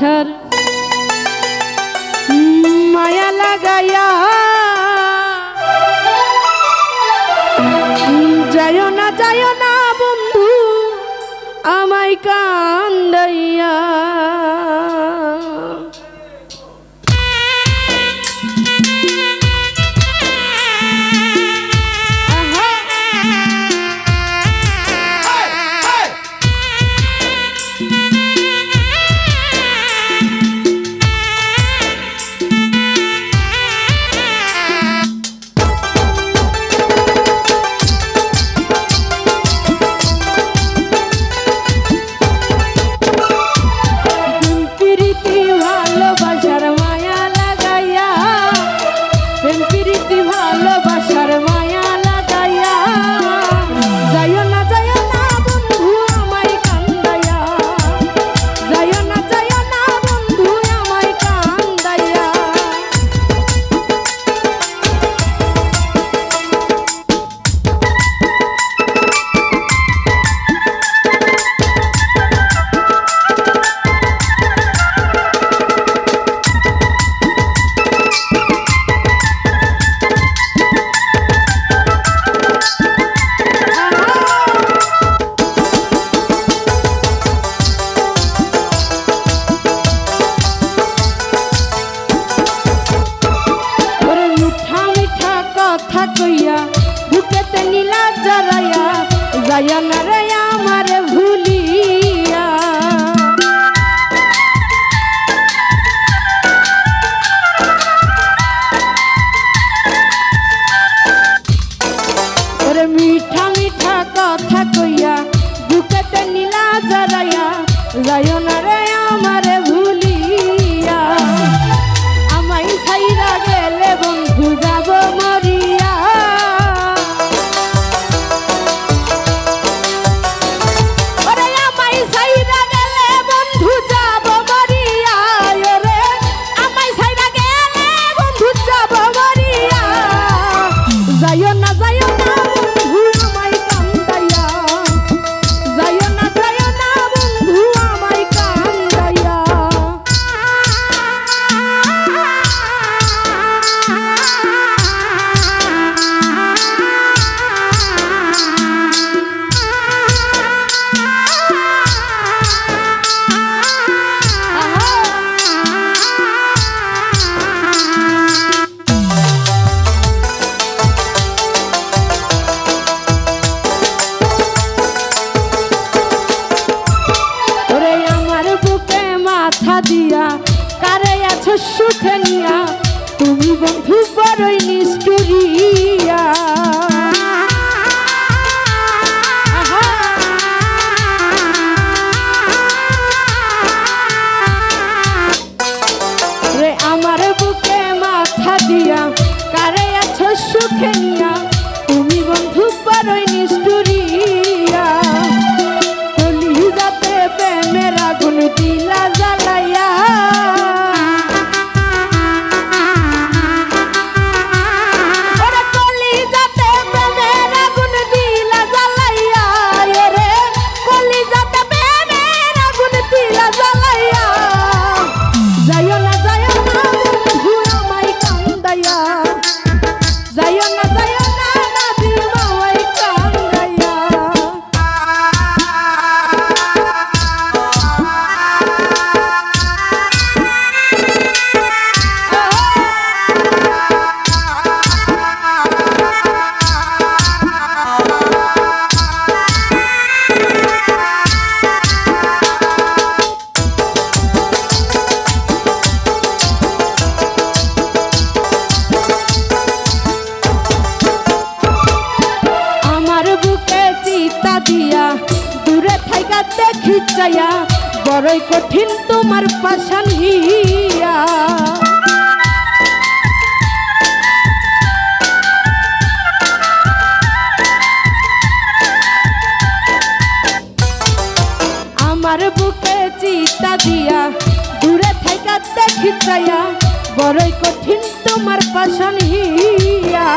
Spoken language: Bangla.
ভালোবাসার মায়া লাগাইয়া যায়ও না বন্ধু আমায় কান্দাইয়া। যায়ও না রে আমার ভুলিয়া, ওরে মিঠা মিঠা কথা কইয়া বুকেতে নীলা জড়াইয়া, যায়ও না রে আমার ভুলিয়া। আমায় ছাইরা গেলে বন্ধু যাব মরিয়া, দিয়া কারে আছো সুখে নিয়া, তুমি বন্ধু বড়ই নিষ্ঠুরিয়া। রে আমার বুকে মাথা দিয়া কারে আছো সুখে নিয়া, তুমি বন্ধু বড়ই নিষ্ঠুরিয়া। কলিজাতে প্রেমের আগুন দিলা জ্বালাইয়া, ওরে কলিজাতে প্রেমের আগুন দিলা জ্বালাইয়া, ওরে কলিজাতে প্রেমের আগুন দিলা জ্বালাইয়া। যায়ও না বন্ধু আমায় কান্দাইয়া, যায়ও না দাদি আমায় কান্দাইয়া। দিয়া দূরে থাইকা দেখি চাইয়া, বড়ই কঠিন তোমার পাশান হিয়া। আমার বুকে চিতা দিয়া দূরে থাইকা দেখি চাইয়া, বড়ই কঠিন তোমার পাশান হিয়া।